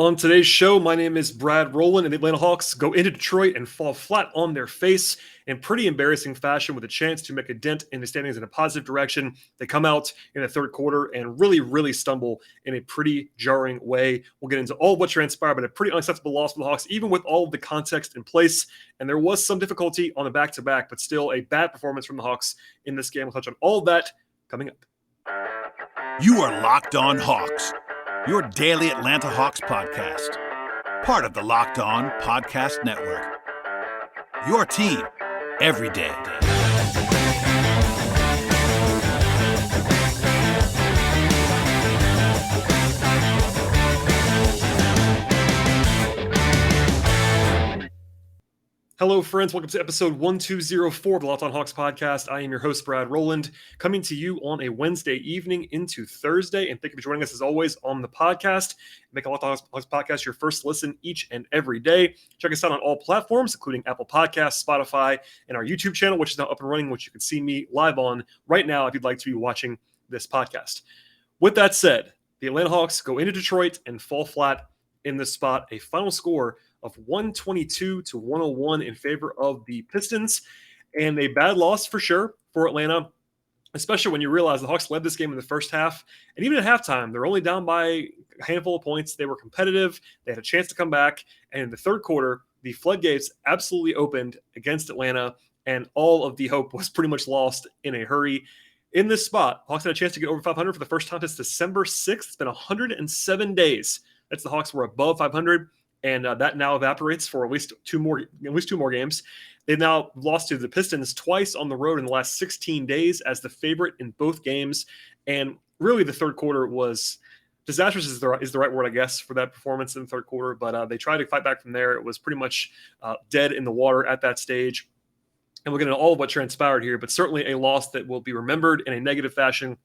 On today's show, my name is Brad Rowland, and the Atlanta Hawks go into Detroit and fall flat on their face in pretty embarrassing fashion with a chance to make a dent in the standings in a positive direction. They come out in the third quarter and really stumble in a pretty jarring way. We'll get into all of what transpired, but a pretty unacceptable loss for the Hawks, even with all of the context in place. And there was some difficulty on the back-to-back, but still a bad performance from the Hawks in this game. We'll touch on all of that coming up. You are Locked On Hawks, your daily Atlanta Hawks podcast. Part of the Locked On Podcast Network. Your team every day. Hello, friends. Welcome to episode 1204 of the Locked On Hawks podcast. I am your host, Brad Rowland, coming to you on a Wednesday evening into Thursday. And thank you for joining us, as always, on the podcast. Make a Locked On Hawks podcast your first listen each and every day. Check us out on all platforms, including Apple Podcasts, Spotify, and our YouTube channel, which is now up and running, which you can see me live on right now if you'd like to be watching this podcast. With that said, the Atlanta Hawks go into Detroit and fall flat in this spot. A final score of 122-101 in favor of the Pistons, and a bad loss for sure for Atlanta, especially when you realize the Hawks led this game in the first half, and even at halftime, they're only down by a handful of points. They were competitive. They had a chance to come back, and in the third quarter, the floodgates absolutely opened against Atlanta, and all of the hope was pretty much lost in a hurry. In this spot, Hawks had a chance to get over 500 for the first time since December 6th. It's been 107 days. That's the Hawks were above 500. And that now evaporates for at least two more games. They've now lost to the Pistons twice on the road in the last 16 days as the favorite in both games. And really, the third quarter was disastrous is the right word, I guess, for that performance in the third quarter. But they tried to fight back from there. It was pretty much dead in the water at that stage. And we'll get into all of what transpired here, but certainly a loss that will be remembered in a negative fashion.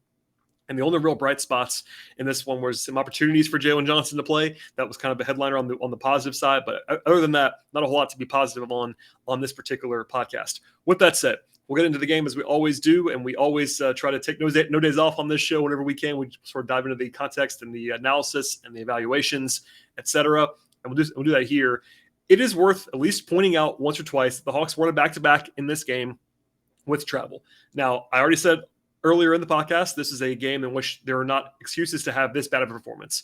And the only real bright spots in this one was some opportunities for Jalen Johnson to play. That was kind of a headliner on the positive side. But other than that, not a whole lot to be positive on this particular podcast. With that said, we'll get into the game as we always do. And we always try to take no days off on this show whenever we can. We sort of dive into the context and the analysis and the evaluations, etc. And we'll do that here. It is worth at least pointing out once or twice the Hawks were on a back-to-back in this game with travel. Now, I already said earlier in the podcast, this is a game in which there are not excuses to have this bad of a performance.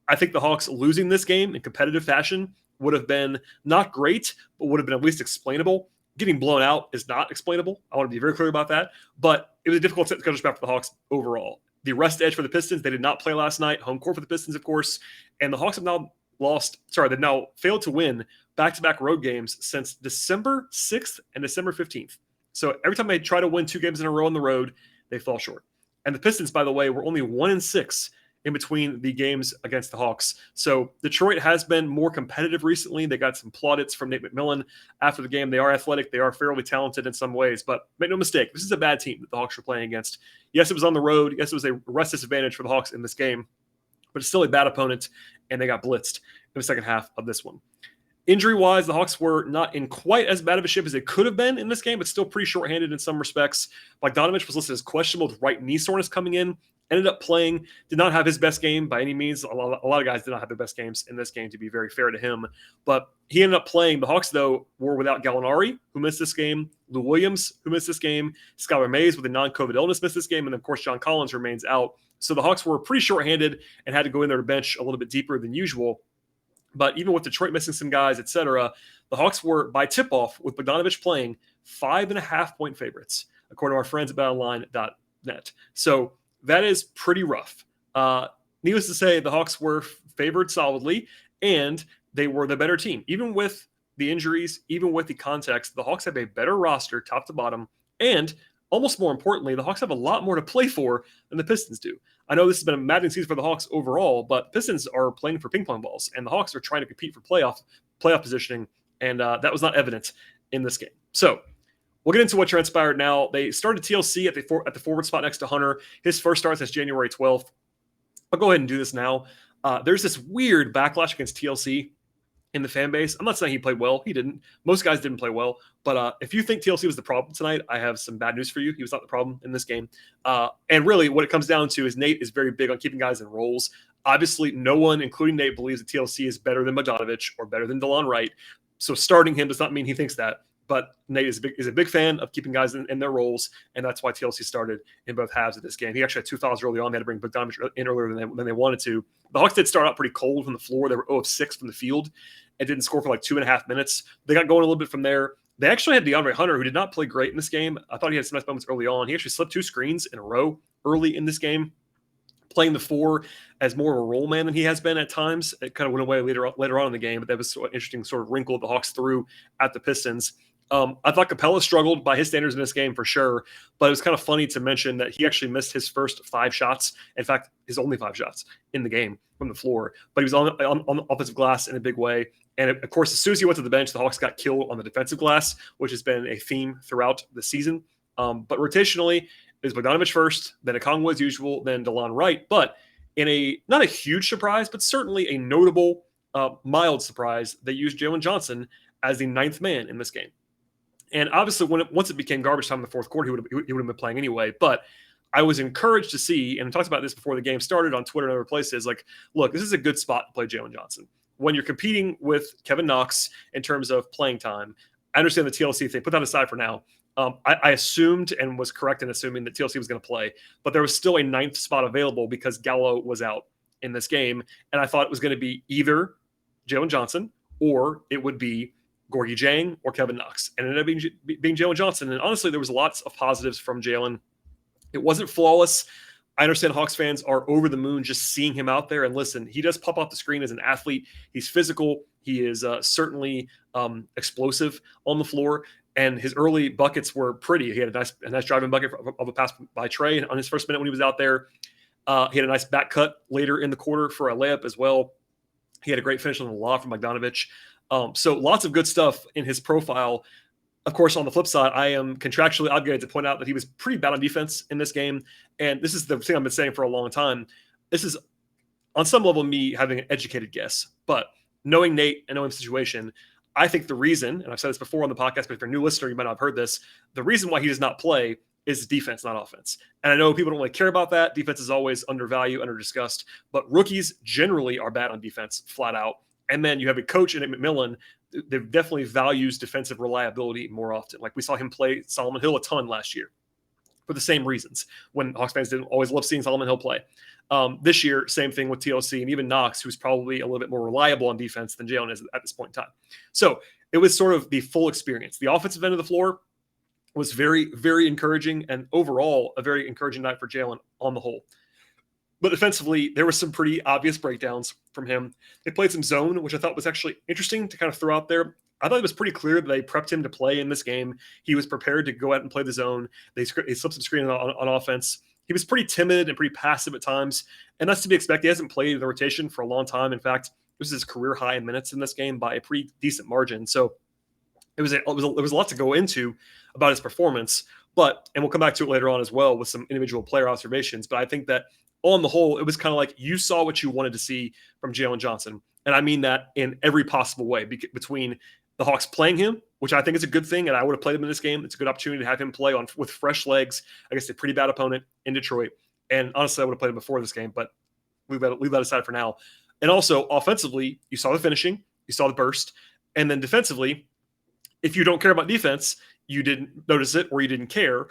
I think the Hawks losing this game in competitive fashion would have been not great, but would have been at least explainable. Getting blown out is not explainable. I want to be very clear about that. But it was a difficult schedule for the Hawks overall. The rest edge for the Pistons, they did not play last night. Home court for the Pistons, of course. And the Hawks have now they've now failed to win back-to-back road games since December 6th and December 15th. So every time they try to win two games in a row on the road, they fall short. And the Pistons, by the way, were only 1-6 in between the games against the Hawks. So Detroit has been more competitive recently. They got some plaudits from Nate McMillan after the game. They are athletic. They are fairly talented in some ways. But make no mistake, this is a bad team that the Hawks are playing against. Yes, it was on the road. Yes, it was a rest disadvantage for the Hawks in this game. But it's still a bad opponent, and they got blitzed in the second half of this one. Injury-wise, the Hawks were not in quite as bad of a shape as they could have been in this game, but still pretty shorthanded in some respects. Bogdanovich was listed as questionable with right knee soreness coming in, ended up playing, did not have his best game by any means. A lot of guys did not have their best games in this game, to be very fair to him. But he ended up playing. The Hawks, though, were without Gallinari, who missed this game, Lou Williams, who missed this game, Skylar Mays with a non-COVID illness missed this game, and, of course, John Collins remains out. So the Hawks were pretty shorthanded and had to go in there to bench a little bit deeper than usual. But even with Detroit missing some guys, etc., the Hawks were, by tip-off, with Bogdanovich playing, 5.5-point favorites, according to our friends at BetOnline.net. So that is pretty rough. Needless to say, the Hawks were favored solidly, and they were the better team. Even with the injuries, even with the context, the Hawks have a better roster, top to bottom, and almost more importantly, the Hawks have a lot more to play for than the Pistons do. I know this has been a maddening season for the Hawks overall, but Pistons are playing for ping pong balls, and the Hawks are trying to compete for playoff positioning, and that was not evident in this game. So we'll get into what transpired now. They started TLC at the forward spot next to Hunter. His first start since January 12th. I'll go ahead and do this now. There's this weird backlash against TLC in the fan base. I'm not saying he played well. He didn't. Most guys didn't play well. But if you think TLC was the problem tonight, I have some bad news for you. He was not the problem in this game. And really what it comes down to is Nate is very big on keeping guys in roles. Obviously, no one, including Nate, believes that TLC is better than Bogdanovich or better than Delon Wright. So starting him does not mean he thinks that. But Nate is a big fan of keeping guys in their roles, and that's why TLC started in both halves of this game. He actually had 2 fouls early on. They had to bring Bogdanovich in earlier than they wanted to. The Hawks did start out pretty cold from the floor. They were 0 of 6 from the field and didn't score for like 2.5 minutes. They got going a little bit from there. They actually had DeAndre Hunter, who did not play great in this game. I thought he had some nice moments early on. He actually slipped 2 screens in a row early in this game, playing the 4 as more of a role man than he has been at times. It kind of went away later on in the game, but that was an interesting sort of wrinkle the Hawks threw at the Pistons. I thought Capella struggled by his standards in this game for sure, but it was kind of funny to mention that he actually missed his first 5 shots. In fact, his only 5 shots in the game from the floor, but he was on the offensive glass in a big way. And of course, as soon as he went to the bench, the Hawks got killed on the defensive glass, which has been a theme throughout the season. But rotationally, it was Bogdanovich first, then Okongwu as usual, then Delon Wright. But in not a huge surprise, but certainly a notable, mild surprise, they used Jalen Johnson as the 9th man in this game. And obviously, once it became garbage time in the fourth quarter, he would have been playing anyway. But I was encouraged to see, and I talked about this before the game started on Twitter and other places, like, look, this is a good spot to play Jalen Johnson. When you're competing with Kevin Knox in terms of playing time, I understand the TLC thing. Put that aside for now. I assumed and was correct in assuming that TLC was going to play, but there was still a 9th spot available because Gallo was out in this game. And I thought it was going to be either Jalen Johnson or it would be Gorgui Dieng or Kevin Knox. And it ended up being Jalen Johnson. And honestly, there was lots of positives from Jalen. It wasn't flawless. I understand Hawks fans are over the moon just seeing him out there. And listen, he does pop off the screen as an athlete. He's physical. He is certainly explosive on the floor. And his early buckets were pretty. He had a nice driving bucket of a pass by Trey on his first minute when he was out there. He had a nice back cut later in the quarter for a layup as well. He had a great finish on the lob from Bogdanovich. So lots of good stuff in his profile. Of course, on the flip side, I am contractually obligated to point out that he was pretty bad on defense in this game. And this is the thing I've been saying for a long time. This is, on some level, me having an educated guess. But knowing Nate and knowing the situation, I think the reason, and I've said this before on the podcast, but if you're a new listener, you might not have heard this, the reason why he does not play is defense, not offense. And I know people don't really care about that. Defense is always undervalued, under-discussed. But rookies generally are bad on defense, flat out. And then you have a coach in McMillan that definitely values defensive reliability more often. Like we saw him play Solomon Hill a ton last year for the same reasons when Hawks fans didn't always love seeing Solomon Hill play. This year, same thing with TLC and even Knox, who's probably a little bit more reliable on defense than Jalen is at this point in time. So it was sort of the full experience. The offensive end of the floor was very, very encouraging and overall a very encouraging night for Jalen on the whole. But defensively, there were some pretty obvious breakdowns from him. They played some zone, which I thought was actually interesting to kind of throw out there. I thought it was pretty clear that they prepped him to play in this game. He was prepared to go out and play the zone. They slipped some screen on offense. He was pretty timid and pretty passive at times, and that's to be expected. He hasn't played in the rotation for a long time. In fact, this is his career high in minutes in this game by a pretty decent margin. So it was a lot to go into about his performance. But, and we'll come back to it later on as well with some individual player observations, but I think that on the whole, it was kind of like you saw what you wanted to see from Jalen Johnson. And I mean that in every possible way between the Hawks playing him, which I think is a good thing, and I would have played him in this game. It's a good opportunity to have him play with fresh legs against a pretty bad opponent in Detroit. And honestly, I would have played him before this game, but leave that aside for now. And also, offensively, you saw the finishing, you saw the burst. And then defensively, if you don't care about defense, you didn't notice it or you didn't care.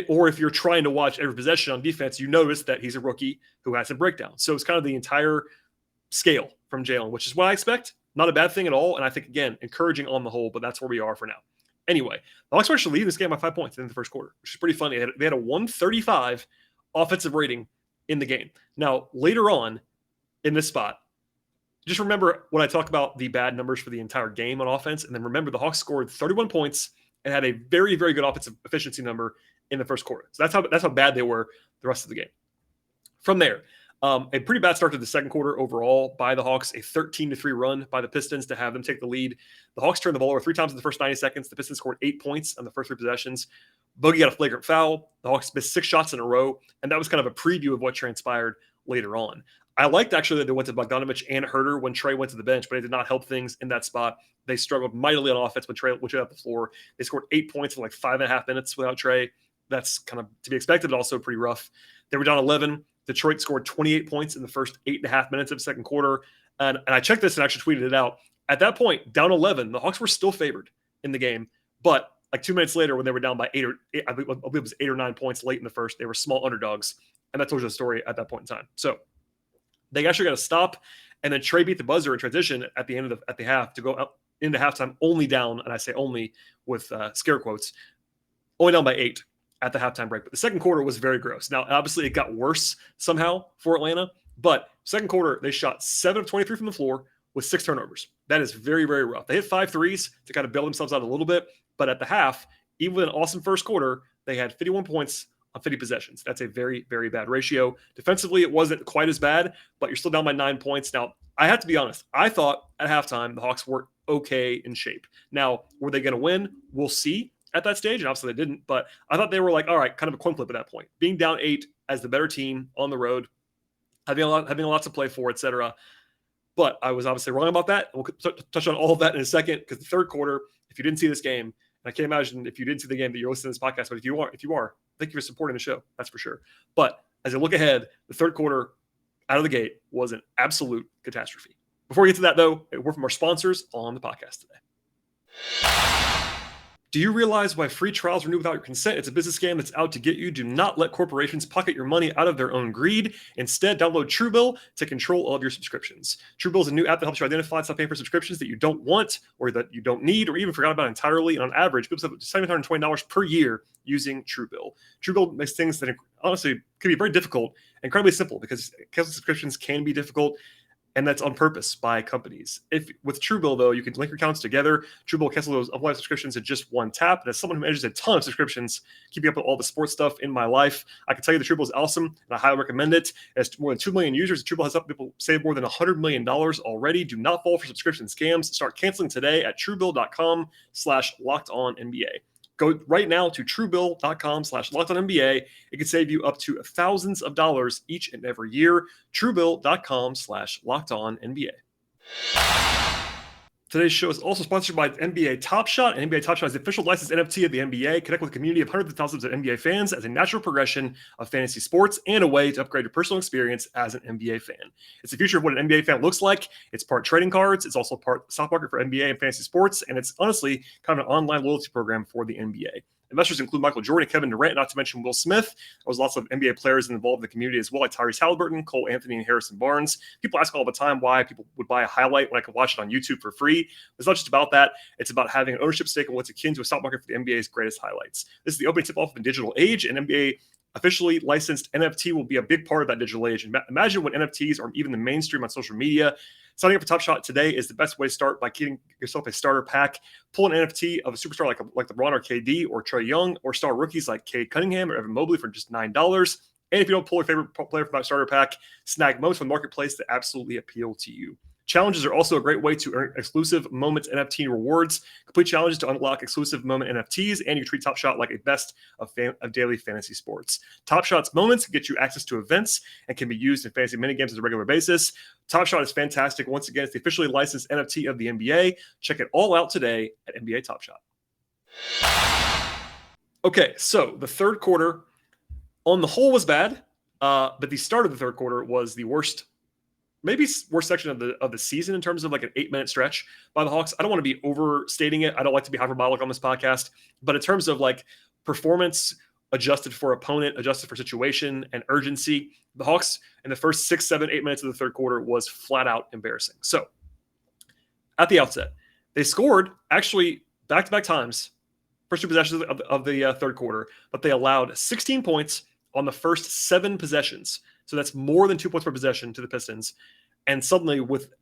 Or if you're trying to watch every possession on defense, you notice that he's a rookie who has some breakdowns. So it's kind of the entire scale from Jalen, which is what I expect. Not a bad thing at all. And I think, again, encouraging on the whole, but that's where we are for now. Anyway, the Hawks were actually leading this game by 5 points in the first quarter, which is pretty funny. They had a 135 offensive rating in the game. Now, later on in this spot, just remember when I talk about the bad numbers for the entire game on offense, and then remember the Hawks scored 31 points and had a very, very good offensive efficiency number in the first quarter. So that's how bad they were the rest of the game. From there, a pretty bad start to the second quarter overall by the Hawks, a 13-3 run by the Pistons to have them take the lead. The Hawks turned the ball over 3 times in the first 90 seconds. The Pistons scored 8 points on the first 3 possessions. Bogey got a flagrant foul. The Hawks missed 6 shots in a row, and that was kind of a preview of what transpired later on. I liked actually that they went to Bogdanovich and Herter when Trey went to the bench, but it did not help things in that spot. They struggled mightily on offense when Trey went off the floor. They scored 8 points in like 5.5 minutes without Trey. That's kind of to be expected, but also pretty rough. They were down 11 Detroit scored 28 points in the first 8.5 minutes of the second quarter. And I checked this and actually tweeted it out. At that point, down 11, the Hawks were still favored in the game. But like 2 minutes later, when they were down by I believe it was 8 or 9 points late in the first, they were small underdogs. And that told you the story at that point in time. So they actually got to stop. And then Trey beat the buzzer in transition at the end of the half to go up into halftime only down. And I say only with scare quotes, only down by 8 at the halftime break. But the second quarter was very gross. Now, obviously, it got worse somehow for Atlanta. But second quarter, they shot 7 of 23 from the floor with 6 turnovers. That is very, very rough. They hit 5 threes to kind of bail themselves out a little bit. But at the half, even with an awesome first quarter, they had 51 points on 50 possessions. That's a very, very bad ratio. Defensively, it wasn't quite as bad, but you're still down by 9 points. Now, I have to be honest. I thought at halftime the Hawks were okay in shape. Now, were they going to win? We'll see at that stage, and obviously they didn't. But I thought they were like, all right, kind of a coin flip at that point. Being down 8 as the better team on the road, having a lot to play for, etc. But I was obviously wrong about that. We'll touch on all of that in a second, because the third quarter, if you didn't see this game, and I can't imagine if you didn't see the game that you're listening to this podcast, but if you are, thank you for supporting the show. That's for sure. But as I look ahead, the third quarter out of the gate was an absolute catastrophe. Before we get to that, though, a word from our sponsors on the podcast today. Do you realize why free trials renew without your consent? It's a business scam that's out to get you. Do not let corporations pocket your money out of their own greed. Instead, download TrueBill to control of your subscriptions. TrueBill is a new app that helps you identify and stop paying for subscriptions that you don't want or that you don't need or even forgot about entirely. And on average, people save $720 per year using TrueBill. TrueBill makes things that honestly can be very difficult incredibly simple, because canceling subscriptions can be difficult. And that's on purpose by companies. If with TrueBill, though, you can link your accounts together. TrueBill will cancel those unwanted subscriptions in just one tap. And as someone who manages a ton of subscriptions, keeping up with all the sports stuff in my life, I can tell you that TrueBill is awesome, and I highly recommend it. It has more than 2 million users. TrueBill has helped people save more than $100 million already. Do not fall for subscription scams. Start canceling today at TrueBill.com/LockedOnNBA. Go right now to TrueBill.com/LockedOnNBA. It can save you up to thousands of dollars each and every year. TrueBill.com/LockedOnNBA. Today's show is also sponsored by NBA Top Shot. And NBA Top Shot is the official licensed NFT of the NBA. Connect with a community of hundreds of thousands of NBA fans as a natural progression of fantasy sports and a way to upgrade your personal experience as an NBA fan. It's the future of what an NBA fan looks like. It's part trading cards. It's also part stock market for NBA and fantasy sports. And it's honestly kind of an online loyalty program for the NBA. Investors include Michael Jordan, Kevin Durant, not to mention Will Smith. There was lots of NBA players involved in the community as well, like Tyrese Halliburton, Cole Anthony, and Harrison Barnes. People ask all the time why people would buy a highlight when I could watch it on YouTube for free. It's not just about that. It's about having an ownership stake in what's akin to a stock market for the NBA's greatest highlights. This is the opening tip-off of the digital age, and NBA officially licensed NFT will be a big part of that digital age. And imagine when NFTs are even the mainstream on social media. Signing up for Top Shot today is the best way to start by getting yourself a starter pack. Pull an NFT of a superstar like LeBron or KD or Trae Young, or star rookies like Cade Cunningham or Evan Mobley for just $9. And if you don't pull your favorite player from that starter pack, snag moments from the marketplace that absolutely appeal to you. Challenges are also a great way to earn exclusive Moments NFT rewards. Complete challenges to unlock exclusive Moment NFTs, and you treat Top Shot like a best of daily fantasy sports. Top Shot's Moments get you access to events and can be used in fantasy minigames on a regular basis. Top Shot is fantastic. Once again, it's the officially licensed NFT of the NBA. Check it all out today at NBA Top Shot. Okay, so the third quarter on the whole was bad, but the start of the third quarter was the worst section of the season in terms of like an 8-minute stretch by the Hawks. I don't want to be overstating it. I don't like to be hyperbolic on this podcast, but in terms of like performance adjusted for opponent, adjusted for situation and urgency, the Hawks in the first 6, 7, 8 minutes of the third quarter was flat out embarrassing. So at the outset, they scored actually back-to-back times, first 2 possessions of the third quarter, but they allowed 16 points on the first 7 possessions. So that's more than 2 points per possession to the Pistons. And suddenly, with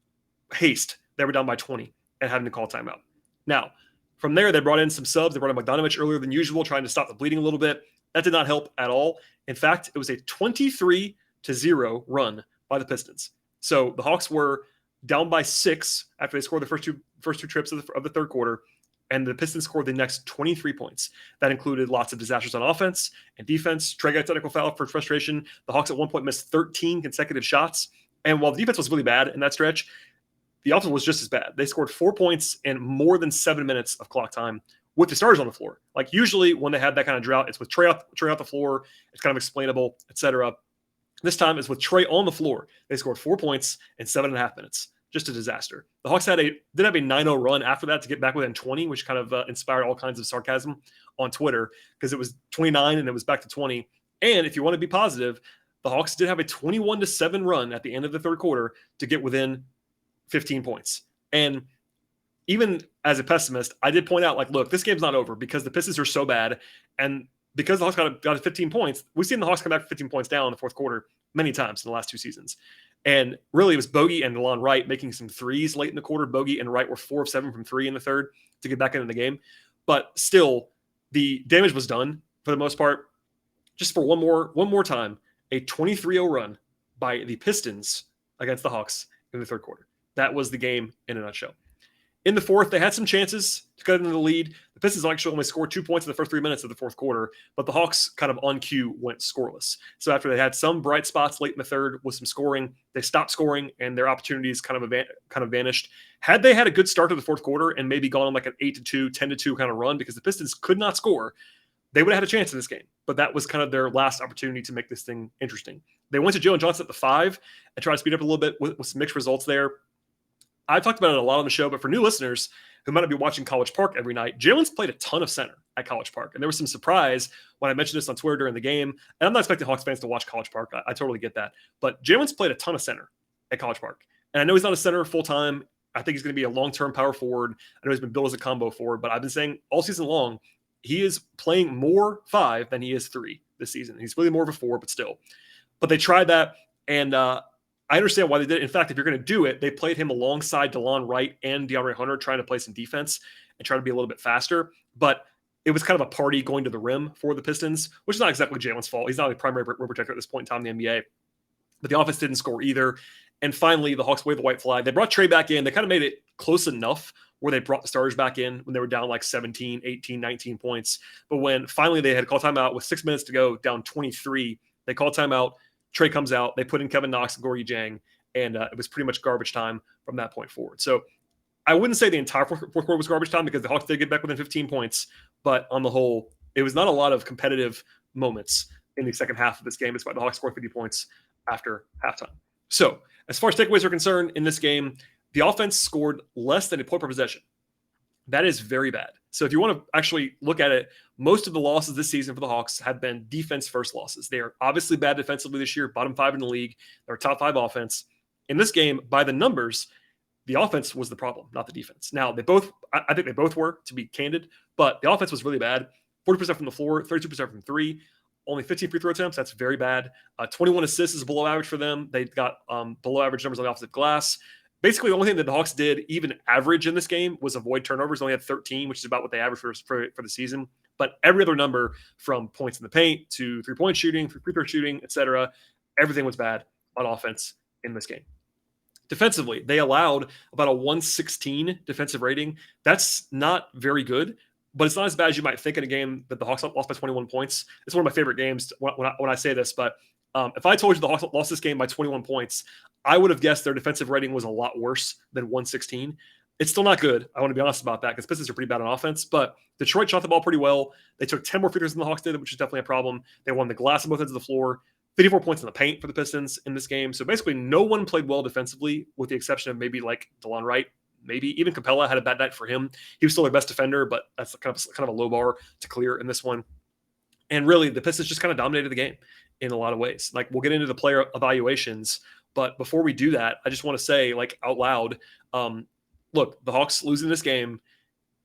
haste, they were down by 20 and having to call timeout. Now, from there, they brought in some subs. They brought in Bogdanovich earlier than usual, trying to stop the bleeding a little bit. That did not help at all. In fact, it was a 23-0 run by the Pistons. So the Hawks were down by 6 after they scored the first two trips of the third quarter. And the Pistons scored the next 23 points. That included lots of disasters on offense and defense. Trey got a technical foul for frustration. The Hawks at one point missed 13 consecutive shots. And while the defense was really bad in that stretch, the offense was just as bad. They scored 4 points in more than 7 minutes of clock time with the starters on the floor. Like usually when they have that kind of drought, it's with Trey out the floor. It's kind of explainable, etc. This time is with Trey on the floor. They scored 4 points in 7.5 minutes. Just a disaster. The Hawks did have a 9-0 run after that to get back within 20, which kind of inspired all kinds of sarcasm on Twitter because it was 29 and it was back to 20. And if you want to be positive, the Hawks did have a 21-7 run at the end of the third quarter to get within 15 points. And even as a pessimist, I did point out, like, look, this game's not over because the Pistons are so bad. And because the Hawks got 15 points, we've seen the Hawks come back 15 points down in the fourth quarter many times in the last 2 seasons. And really, it was Bogey and Delon Wright making some threes late in the quarter. Bogey and Wright were 4 of 7 from 3 in the third to get back into the game. But still, the damage was done for the most part. Just for one more time, a 23-0 run by the Pistons against the Hawks in the third quarter. That was the game in a nutshell. In the fourth, they had some chances to cut into the lead. The Pistons actually only scored 2 points in the first 3 minutes of the fourth quarter, but the Hawks kind of on cue went scoreless. So after they had some bright spots late in the third with some scoring, they stopped scoring and their opportunities kind of vanished. Had they had a good start to the fourth quarter and maybe gone on like an 8-2, 10-2 kind of run because the Pistons could not score, they would have had a chance in this game. But that was kind of their last opportunity to make this thing interesting. They went to Jalen Johnson at the 5 and tried to speed up a little bit with some mixed results there. I've talked about it a lot on the show, but for new listeners who might not be watching College Park every night, Jalen's played a ton of center at College Park. And there was some surprise when I mentioned this on Twitter during the game. And I'm not expecting Hawks fans to watch College Park. I totally get that. But Jalen's played a ton of center at College Park. And I know he's not a center full-time. I think he's going to be a long-term power forward. I know he's been built as a combo forward, but I've been saying all season long, he is playing more 5 than he is 3 this season. He's really more of a 4, but still. But they tried that, and I understand why they did it. In fact, if you're going to do it, they played him alongside Delon Wright and DeAndre Hunter trying to play some defense and try to be a little bit faster. But it was kind of a party going to the rim for the Pistons, which is not exactly Jalen's fault. He's not a primary rim protector at this point in time in the NBA. But the offense didn't score either. And finally, the Hawks waved the white flag. They brought Trey back in. They kind of made it close enough where they brought the starters back in when they were down like 17, 18, 19 points. But when finally they had called timeout with 6 minutes to go, down 23, they called timeout. Trey comes out. They put in Kevin Knox and Gorgui Dieng, and it was pretty much garbage time from that point forward. So I wouldn't say the entire fourth quarter was garbage time because the Hawks did get back within 15 points. But on the whole, it was not a lot of competitive moments in the second half of this game, despite the Hawks scored 50 points after halftime. So as far as takeaways are concerned in this game, the offense scored less than a point per possession. That is very bad. So if you want to actually look at it, most of the losses this season for the Hawks have been defense-first losses. They are obviously bad defensively this year, bottom 5 in the league. They're top 5 offense. In this game, by the numbers, the offense was the problem, not the defense. Now, I think they both were, to be candid, but the offense was really bad. 40% from the floor, 32% from 3, only 15 free throw attempts. That's very bad. 21 assists is below average for them. They got below average numbers on the offensive glass. Basically, the only thing that the Hawks did, even average in this game, was avoid turnovers. They only had 13, which is about what they averaged for the season. But every other number, from points in the paint to three-point shooting, free throw shooting, etc., everything was bad on offense in this game. Defensively, they allowed about a 116 defensive rating. That's not very good, but it's not as bad as you might think in a game that the Hawks lost by 21 points. It's one of my favorite games when I say this, but if I told you the Hawks lost this game by 21 points, I would have guessed their defensive rating was a lot worse than 116. It's still not good. I want to be honest about that because Pistons are pretty bad on offense, but Detroit shot the ball pretty well. They took 10 more free throws than the Hawks did, which is definitely a problem. They won the glass on both ends of the floor. 54 points in the paint for the Pistons in this game. So basically no one played well defensively with the exception of maybe like Delon Wright. Maybe even Capella had a bad night for him. He was still their best defender, but that's kind of a low bar to clear in this one. And really, the Pistons just kind of dominated the game in a lot of ways. Like, we'll get into the player evaluations, but before we do that, I just want to say, like, out loud, look, the Hawks losing this game,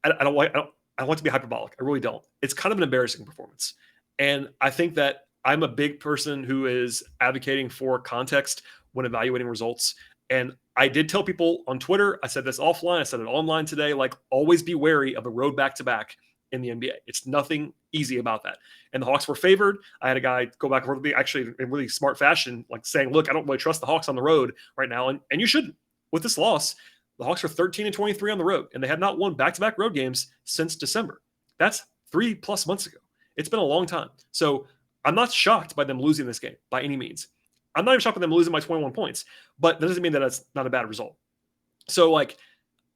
I don't want to be hyperbolic. I really don't. It's kind of an embarrassing performance. And I think that I'm a big person who is advocating for context when evaluating results. And I did tell people on Twitter, I said this offline, I said it online today, like, always be wary of a road back-to-back in the NBA. It's nothing easy about that. And the Hawks were favored. I had a guy go back and forth with me, actually in really smart fashion, like saying, look, I don't really trust the Hawks on the road right now. And you shouldn't. With this loss, the Hawks are 13-23 on the road, and they have not won back-to-back road games since December. That's 3+ months ago. It's been a long time. So I'm not shocked by them losing this game by any means. I'm not even shocked by them losing by 21 points, but that doesn't mean that that's not a bad result. So, like,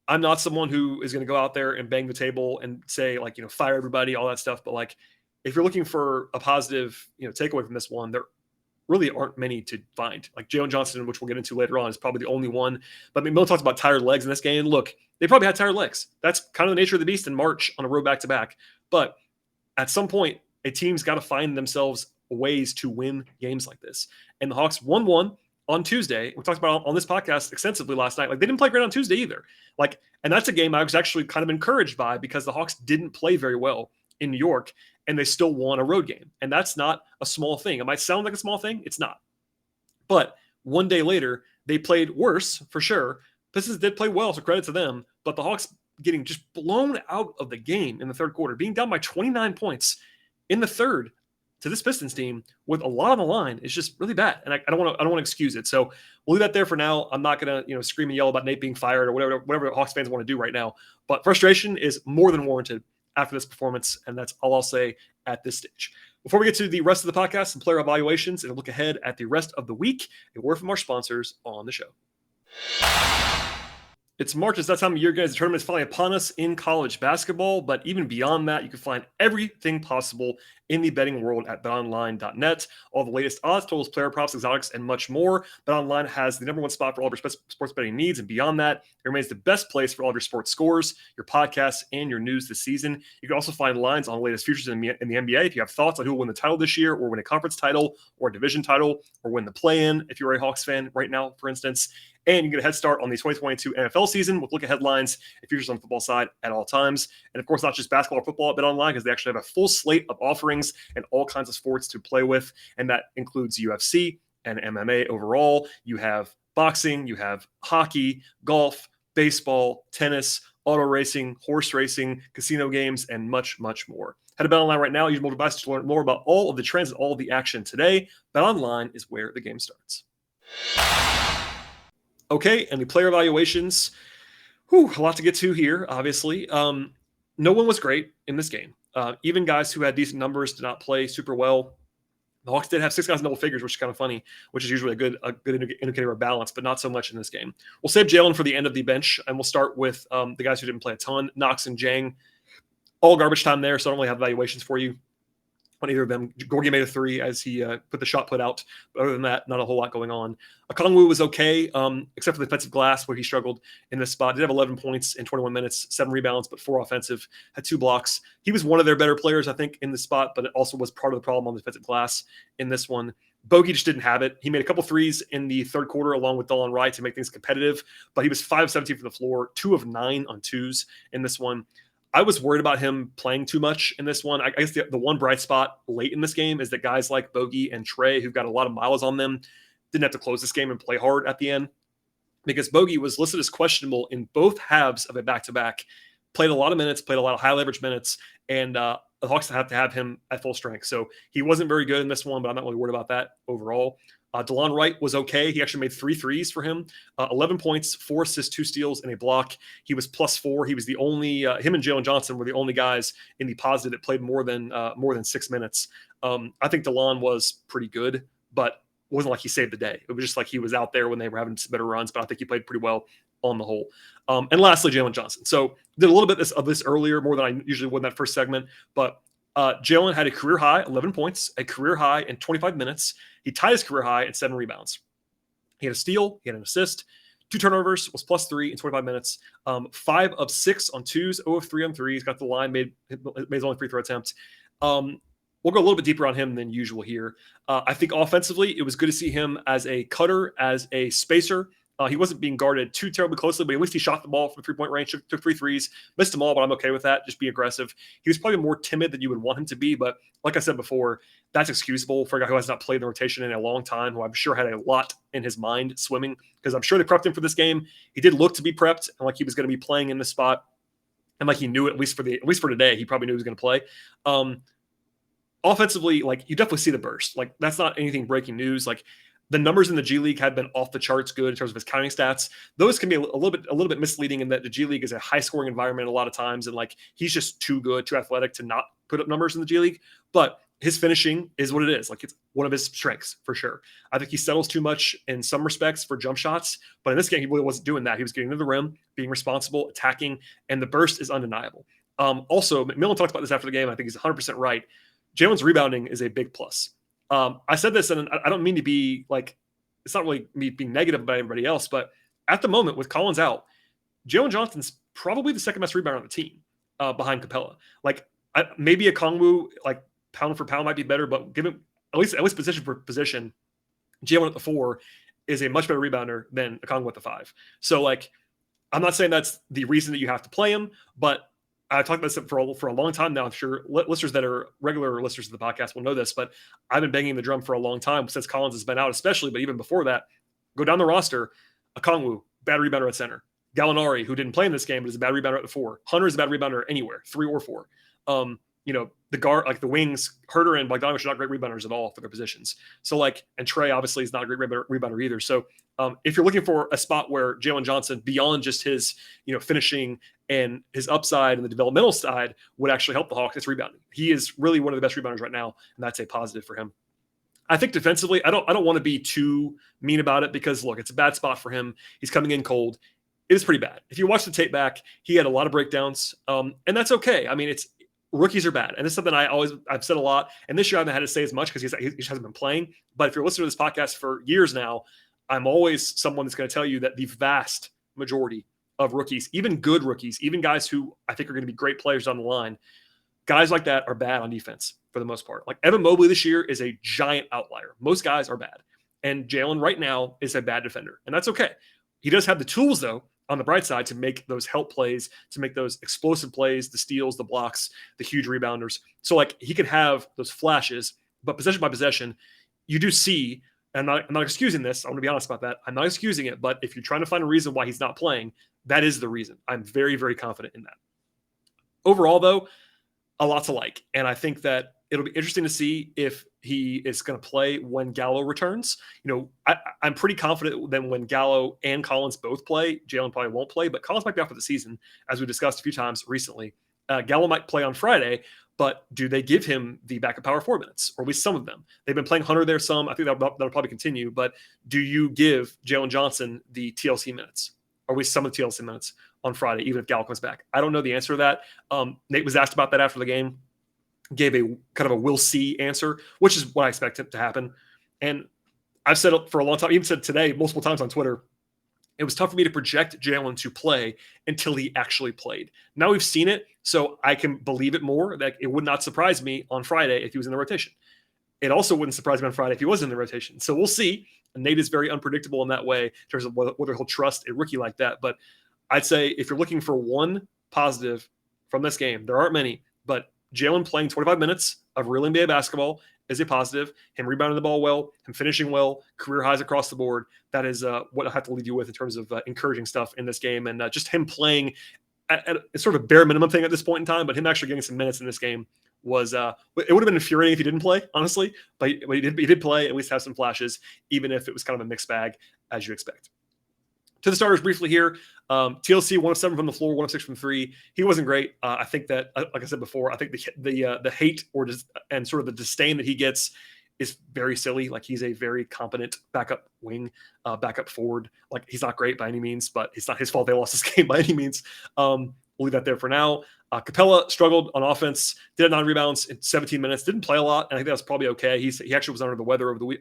I'm not someone who is going to go out there and bang the table and say, like, fire everybody, all that stuff. But, like, if you're looking for a positive, takeaway from this one, really aren't many to find. Like Jalen Johnson, which we'll get into later on, is probably the only one. But I mean, Miller talks about tired legs in this game. Look, they probably had tired legs. That's kind of the nature of the beast in March on a road back-to-back. But at some point, a team's got to find themselves ways to win games like this. And the Hawks won one on Tuesday. We talked about on this podcast extensively last night. Like, they didn't play great on Tuesday either. Like, and that's a game I was actually kind of encouraged by because the Hawks didn't play very well in New York, and they still won a road game. And that's not a small thing. It might sound like a small thing. It's not. But one day later, they played worse for sure. Pistons did play well, so credit to them. But the Hawks getting just blown out of the game in the third quarter, being down by 29 points in the third to this Pistons team with a lot on the line is just really bad. And I don't want to excuse it. So we'll leave that there for now. I'm not going to scream and yell about Nate being fired or whatever Hawks fans want to do right now. But frustration is more than warranted after this performance, and that's all I'll say at this stage. Before we get to the rest of the podcast and player evaluations and look ahead at the rest of the week, a word from our sponsors on the show. It's March. It's that time of year, guys. The tournament is finally upon us in college basketball. But even beyond that, you can find everything possible in the betting world at betonline.net. All the latest odds, totals, player props, exotics, and much more. BetOnline has the number one spot for all of your sports betting needs. And beyond that, it remains the best place for all of your sports scores, your podcasts, and your news this season. You can also find lines on the latest futures in the NBA. If you have thoughts on who will win the title this year, or win a conference title, or a division title, or win the play-in, if you're a Hawks fan right now, for instance. And you can get a head start on the 2022 NFL season with look at headlines and futures on the football side at all times. And of course, not just basketball or football at BetOnline, because they actually have a full slate of offerings and all kinds of sports to play with. And that includes UFC and MMA overall. You have boxing, you have hockey, golf, baseball, tennis, auto racing, horse racing, casino games, and much, much more. Head to BetOnline right now. Use mobile devices to learn more about all of the trends and all of the action today. BetOnline is where the game starts. Okay, and the player evaluations. A lot to get to here, obviously. No one was great in this game. Even guys who had decent numbers did not play super well. The Hawks did have 6 guys in double figures, which is kind of funny, which is usually a good indicator of balance, but not so much in this game. We'll save Jalen for the end of the bench, and we'll start with the guys who didn't play a ton. Knox and Jang, all garbage time there, so I don't really have evaluations for you on either of them. Gorgie made a 3 as he put the shot put out. But other than that, not a whole lot going on. Okongwu was okay, except for the defensive glass where he struggled in this spot. Did have 11 points in 21 minutes, 7 rebounds, but 4 offensive, had 2 blocks. He was one of their better players, I think, in the spot, but it also was part of the problem on the defensive glass in this one. Bogey just didn't have it. He made a couple threes in the third quarter along with Delon Wright to make things competitive, but he was 5 of 17 from the floor, 2 of 9 on twos in this one. I was worried about him playing too much in this one. I guess the one bright spot late in this game is that guys like Bogey and Trey, who've got a lot of miles on them, didn't have to close this game and play hard at the end, because Bogey was listed as questionable in both halves of a back-to-back, played a lot of minutes, played a lot of high-leverage minutes, and the Hawks have to have him at full strength. So he wasn't very good in this one, but I'm not really worried about that overall. Delon Wright was okay. He actually made 3 threes for him, 11 points, 4 assists, 2 steals, and a block. He was +4. He was the only him and Jalen Johnson were the only guys in the positive that played more than 6 minutes. I think Delon was pretty good, but it wasn't like he saved the day. It was just like he was out there when they were having some better runs, but I think he played pretty well on the whole. And lastly, Jalen Johnson. So did a little bit of this earlier, more than I usually would in that first segment, but Jalen had a career high, 11 points, a career high in 25 minutes. He tied his career high at 7 rebounds. He had a steal, he had an assist, 2 turnovers, was +3 in 25 minutes, 5 of 6 on twos, 0 of 3 on threes, got the line, made his only free throw attempt. We'll go a little bit deeper on him than usual here. I think offensively, it was good to see him as a cutter, as a spacer. He wasn't being guarded too terribly closely, but at least he shot the ball from 3-point range, took 3 threes, missed them all, but I'm okay with that. Just be aggressive. He was probably more timid than you would want him to be, but like I said before, that's excusable for a guy who has not played in the rotation in a long time, who I'm sure had a lot in his mind swimming, because I'm sure they prepped him for this game. He did look to be prepped and like he was going to be playing in this spot, and like he knew it, at least for today, he probably knew he was going to play. Offensively, like you definitely see the burst. Like that's not anything breaking news. Like the numbers in the G League have been off the charts good in terms of his counting stats. Those can be a little bit misleading in that the G League is a high scoring environment a lot of times. And like, he's just too good, too athletic to not put up numbers in the G League, but his finishing is what it is. Like it's one of his strengths for sure. I think he settles too much in some respects for jump shots, but in this game, he really wasn't doing that. He was getting to the rim, being responsible, attacking, and the burst is undeniable. Also, McMillan talked about this after the game. I think he's 100% right. Jalen's rebounding is a big plus. I said this, and I don't mean to be like, it's not really me being negative about everybody else, but at the moment with Collins out, Jalen Johnson's probably the second best rebounder on the team behind Capella. Like maybe a Kongwu, like pound for pound might be better, but given at least position for position, Jalen at the 4 is a much better rebounder than a Kongwu at the 5. So like, I'm not saying that's the reason that you have to play him, but I've talked about this for a long time now. I'm sure listeners that are regular listeners to the podcast will know this, but I've been banging the drum for a long time since Collins has been out, especially, but even before that, go down the roster, Okongwu, bad rebounder at center. Gallinari, who didn't play in this game, but is a bad rebounder at the 4. Hunter is a bad rebounder anywhere, 3 or 4. The guard, like the wings, Herter and Bogdanovich are not great rebounders at all for their positions. So like, and Trey obviously is not a great rebounder either. So if you're looking for a spot where Jalen Johnson, beyond just his, finishing and his upside and the developmental side would actually help the Hawks, it's rebounding. He is really one of the best rebounders right now, and that's a positive for him. I think defensively, I don't want to be too mean about it because look, it's a bad spot for him. He's coming in cold. It is pretty bad. If you watch the tape back, he had a lot of breakdowns, and that's okay. I mean, rookies are bad, and this is something I've said a lot. And this year I haven't had to say as much because he just hasn't been playing. But if you're listening to this podcast for years now, I'm always someone that's going to tell you that the vast majority of rookies, even good rookies, even guys who I think are going to be great players down the line, guys like that are bad on defense for the most part. Like Evan Mobley this year is a giant outlier. Most guys are bad, and Jalen right now is a bad defender, and that's okay. He does have the tools though, on the bright side, to make those help plays, to make those explosive plays, the steals, the blocks, the huge rebounders. So like he could have those flashes, but possession by possession, you do see, and I'm not excusing this. I want to be honest about that. I'm not excusing it, but if you're trying to find a reason why he's not playing, that is the reason. I'm very, very confident in that. Overall though, a lot to like. And I think that it'll be interesting to see if he is going to play when Gallo returns. I'm pretty confident that when Gallo and Collins both play, Jalen probably won't play, but Collins might be out for the season, as we discussed a few times recently. Gallo might play on Friday, but do they give him the backup power 4 minutes, or at least some of them? They've been playing Hunter there some. I think that'll probably continue, but do you give Jalen Johnson the TLC minutes, or at least some of the TLC minutes on Friday, even if Gallo comes back? I don't know the answer to that. Nate was asked about that after the game, gave a kind of a we'll see answer, which is what I expect it to happen. And I've said it for a long time, even said today multiple times on Twitter, it was tough for me to project Jalen to play until he actually played. Now we've seen it, so I can believe it more. That it would not surprise me on Friday if he was in the rotation. It also wouldn't surprise me on Friday if he was in the rotation. So we'll see. And Nate is very unpredictable in that way in terms of whether he'll trust a rookie like that. But I'd say if you're looking for one positive from this game, there aren't many, but Jalen playing 25 minutes of real NBA basketball is a positive. Him rebounding the ball well, him finishing well, career highs across the board. That is what I have to leave you with in terms of encouraging stuff in this game. And just him playing at sort of a bare minimum thing at this point in time, but him actually getting some minutes in this game was it would have been infuriating if he didn't play, honestly. But he did play, at least have some flashes, even if it was kind of a mixed bag, as you expect. To the starters briefly here, TLC 1 of 7 from the floor, 1 of 6 from 3. He wasn't great. I think that, like I said before, I think the hate and sort of the disdain that he gets is very silly. Like he's a very competent backup wing, backup forward. Like he's not great by any means, but it's not his fault they lost this game by any means. We'll leave that there for now. Capella struggled on offense, did have 9 rebounds in 17 minutes, didn't play a lot, and I think that was probably okay. He actually was under the weather over the week,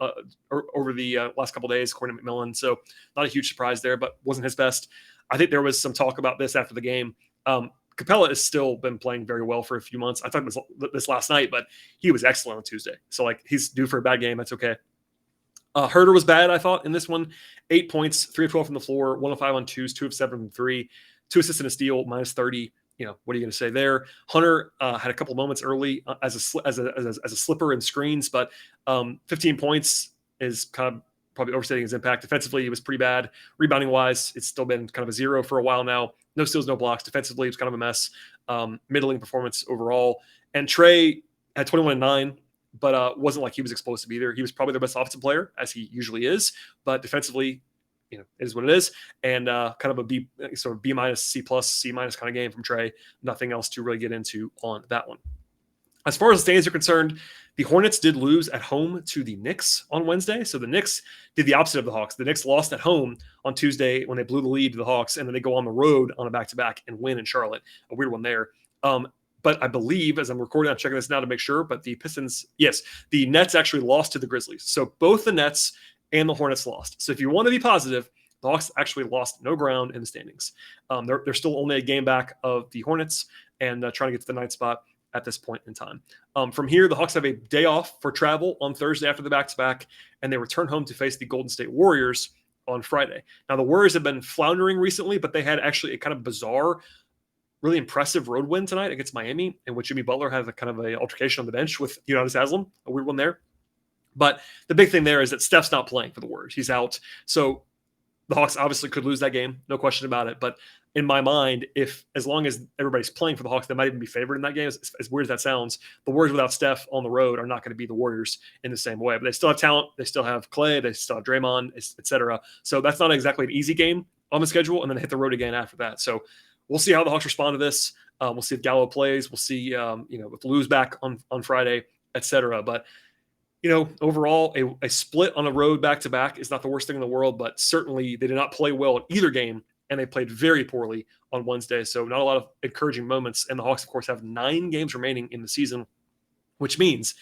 over the last couple of days, according to McMillan, so not a huge surprise there, but wasn't his best. I think there was some talk about this after the game. Capella has still been playing very well for a few months. I talked about this last night, but he was excellent on Tuesday. So, like, he's due for a bad game. That's okay. Herter was bad, I thought, in this one. 8 points, 3 of 12 from the floor, 1 of 5 on twos, 2 of 7 from 3, 2 assists and a steal, minus 30. What are you going to say there? Hunter had a couple moments early as a slipper in screens, but 15 points is kind of probably overstating his impact. Defensively, he was pretty bad. Rebounding wise, it's still been kind of a 0 for a while now. No steals, no blocks. Defensively, it was kind of a mess. Middling performance overall. And Trey had 21 and 9, but wasn't like he was explosive either. He was probably their best offensive player, as he usually is, but defensively, it is what it is. And kind of a B, sort of B minus, C plus, C minus kind of game from Trey. Nothing else to really get into on that one. As far as the standings are concerned, the Hornets did lose at home to the Knicks on Wednesday. So the Knicks did the opposite of the Hawks. The Knicks lost at home on Tuesday when they blew the lead to the Hawks, and then they go on the road on a back-to-back and win in Charlotte. A weird one there. But I believe, as I'm recording, I'm checking this now to make sure, but the Pistons, yes, the Nets actually lost to the Grizzlies. So both the Nets and the Hornets lost. So if you want to be positive, the Hawks actually lost no ground in the standings. They're still only a game back of the Hornets and trying to get to the ninth spot at this point in time. From here, the Hawks have a day off for travel on Thursday after the back-to-back, and they return home to face the Golden State Warriors on Friday. Now, the Warriors have been floundering recently, but they had actually a kind of bizarre, really impressive road win tonight against Miami, in which Jimmy Butler had a kind of an altercation on the bench with Udonis Haslem, a weird one there. But the big thing there is that Steph's not playing for the Warriors. He's out. So the Hawks obviously could lose that game, no question about it. But in my mind, as long as everybody's playing for the Hawks, they might even be favored in that game. As weird as that sounds, the Warriors without Steph on the road are not going to be the Warriors in the same way. But they still have talent. They still have Clay. They still have Draymond, etc. So that's not exactly an easy game on the schedule, and then hit the road again after that. So we'll see how the Hawks respond to this. We'll see if Gallo plays. We'll see, with Lou's back on Friday, etc. But overall, a split on a road back-to-back is not the worst thing in the world, but certainly they did not play well in either game, and they played very poorly on Wednesday. So not a lot of encouraging moments. And the Hawks, of course, have 9 games remaining in the season, which means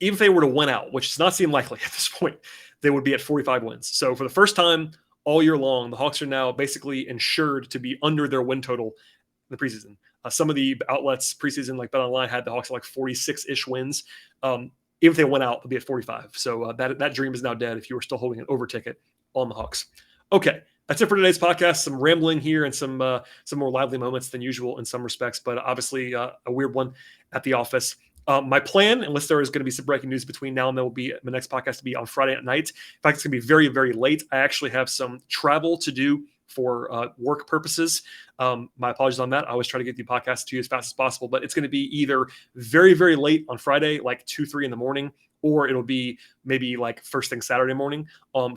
even if they were to win out, which does not seem likely at this point, they would be at 45 wins. So for the first time all year long, the Hawks are now basically insured to be under their win total in the preseason. Some of the outlets preseason, like BetOnline, had the Hawks at like 46-ish wins. Even if they went out, they'll be at 45. So that dream is now dead if you were still holding an over ticket on the Hawks. Okay, that's it for today's podcast. Some rambling here and some more lively moments than usual in some respects, but obviously a weird one at the office. My plan, unless there is going to be some breaking news between now and then, will be my next podcast to be on Friday at night. In fact, it's going to be very, very late. I actually have some travel to do for work purposes. My apologies on that. I always try to get the podcast to you as fast as possible, but it's going to be either very, very late on Friday, like 2, 3 in the morning, or it'll be maybe like first thing Saturday morning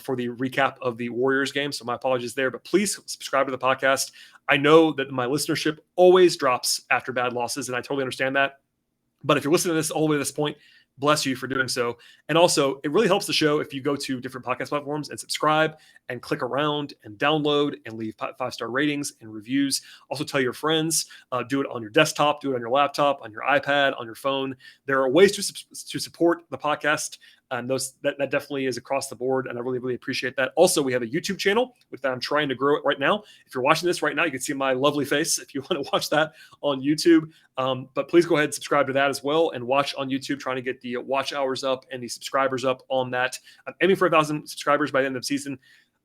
for the recap of the Warriors game. So my apologies there, but please subscribe to the podcast. I know that my listenership always drops after bad losses, and I totally understand that. But if you're listening to this all the way to this point, bless you for doing so. And also, it really helps the show if you go to different podcast platforms and subscribe and click around and download and leave 5-star ratings and reviews. Also, tell your friends. Do it on your desktop, do it on your laptop, on your iPad, on your phone. There are ways to support the podcast. And that definitely is across the board, and I really, really appreciate that. Also, we have a YouTube channel, which I'm trying to grow it right now. If you're watching this right now, you can see my lovely face if you want to watch that on YouTube. But please go ahead and subscribe to that as well, and watch on YouTube, trying to get the watch hours up and the subscribers up on that. I'm aiming for 1,000 subscribers by the end of the season.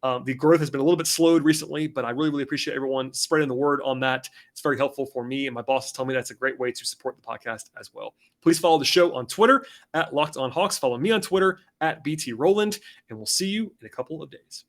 The growth has been a little bit slowed recently, but I really, really appreciate everyone spreading the word on that. It's very helpful for me, and my bosses tell me that's a great way to support the podcast as well. Please follow the show on Twitter at Locked On Hawks. Follow me on Twitter at BT Rowland, and we'll see you in a couple of days.